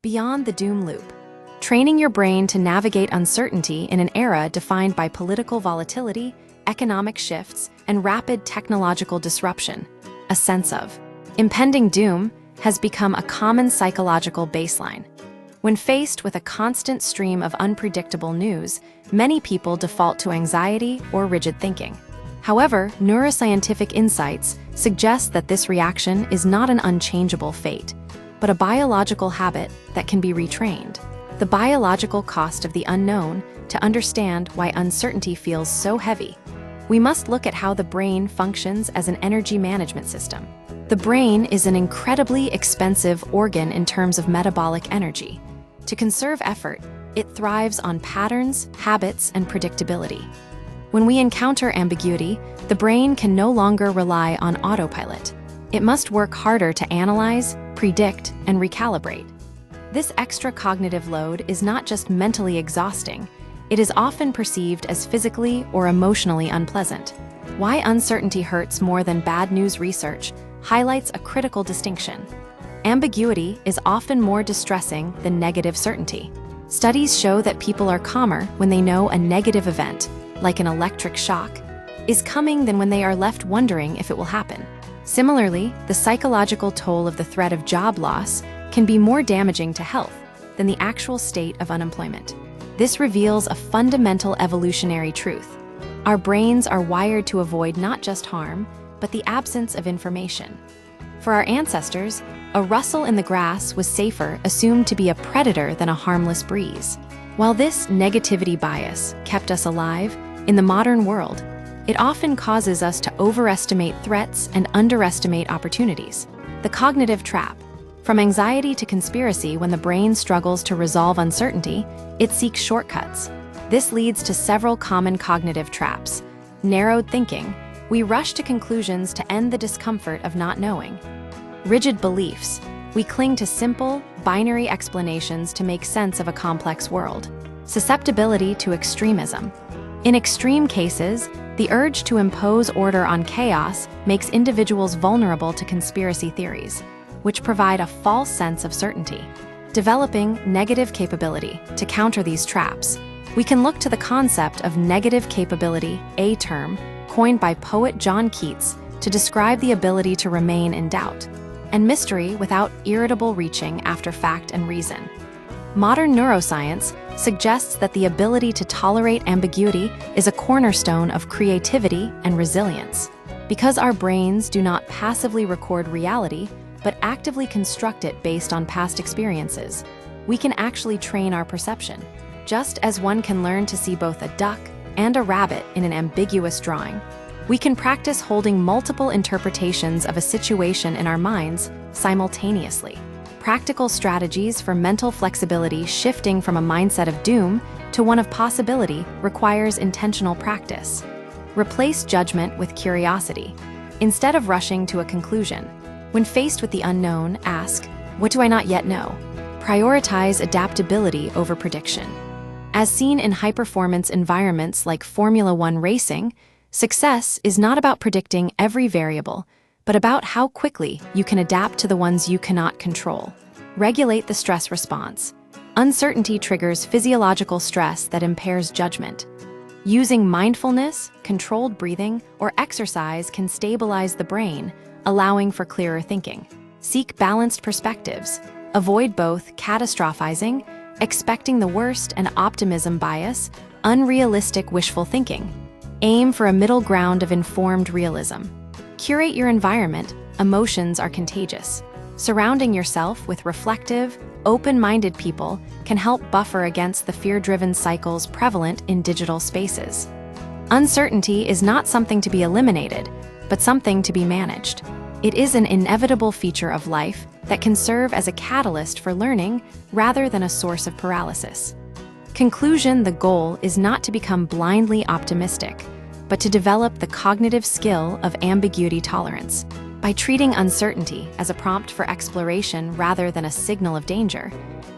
Beyond the doom loop. Training your brain to navigate uncertainty in an era defined by political volatility, economic shifts, and rapid technological disruption. A sense of impending doom has become a common psychological baseline. When faced with a constant stream of unpredictable news, many people default to anxiety or rigid thinking. However, neuroscientific insights suggest that this reaction is not an unchangeable fate, but a biological habit that can be retrained. The biological cost of the unknown to understand why uncertainty feels so heavy. We must look at how the brain functions as an energy management system. The brain is an incredibly expensive organ in terms of metabolic energy. To conserve effort, it thrives on patterns, habits, and predictability. When we encounter ambiguity, the brain can no longer rely on autopilot. It must work harder to analyze, predict, and recalibrate. This extra cognitive load is not just mentally exhausting, it is often perceived as physically or emotionally unpleasant. Why uncertainty hurts more than bad news research highlights a critical distinction. Ambiguity is often more distressing than negative certainty. Studies show that people are calmer when they know a negative event, like an electric shock, is coming than when they are left wondering if it will happen. Similarly, the psychological toll of the threat of job loss can be more damaging to health than the actual state of unemployment. This reveals a fundamental evolutionary truth. Our brains are wired to avoid not just harm, but the absence of information. For our ancestors, a rustle in the grass was safer assumed to be a predator than a harmless breeze. While this negativity bias kept us alive, in the modern world, it often causes us to overestimate threats and underestimate opportunities. The cognitive trap. From anxiety to conspiracy, when the brain struggles to resolve uncertainty, it seeks shortcuts. This leads to several common cognitive traps. Narrowed thinking. We rush to conclusions to end the discomfort of not knowing. Rigid beliefs. We cling to simple, binary explanations to make sense of a complex world. Susceptibility to extremism. In extreme cases, the urge to impose order on chaos makes individuals vulnerable to conspiracy theories, which provide a false sense of certainty. Developing negative capability. To counter these traps, we can look to the concept of negative capability, a term coined by poet John Keats to describe the ability to remain in doubt, and mystery without irritable reaching after fact and reason. Modern neuroscience suggests that the ability to tolerate ambiguity is a cornerstone of creativity and resilience. Because our brains do not passively record reality, but actively construct it based on past experiences, we can actually train our perception. Just as one can learn to see both a duck and a rabbit in an ambiguous drawing, we can practice holding multiple interpretations of a situation in our minds simultaneously. Practical strategies for mental flexibility. Shifting from a mindset of doom to one of possibility requires intentional practice. Replace judgment with curiosity. Instead of rushing to a conclusion, when faced with the unknown, ask, "What do I not yet know?" Prioritize adaptability over prediction. As seen in high-performance environments like Formula One racing, success is not about predicting every variable, but about how quickly you can adapt to the ones you cannot control. Regulate the stress response. Uncertainty triggers physiological stress that impairs judgment. Using mindfulness, controlled breathing, or exercise can stabilize the brain, allowing for clearer thinking. Seek balanced perspectives. Avoid both catastrophizing, expecting the worst, and optimism bias, unrealistic wishful thinking. Aim for a middle ground of informed realism. Curate your environment. Emotions are contagious. Surrounding yourself with reflective, open-minded people can help buffer against the fear-driven cycles prevalent in digital spaces. Uncertainty is not something to be eliminated, but something to be managed. It is an inevitable feature of life that can serve as a catalyst for learning rather than a source of paralysis. Conclusion: the goal is not to become blindly optimistic, but to develop the cognitive skill of ambiguity tolerance. By treating uncertainty as a prompt for exploration rather than a signal of danger,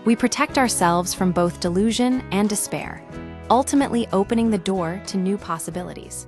we protect ourselves from both delusion and despair, ultimately opening the door to new possibilities.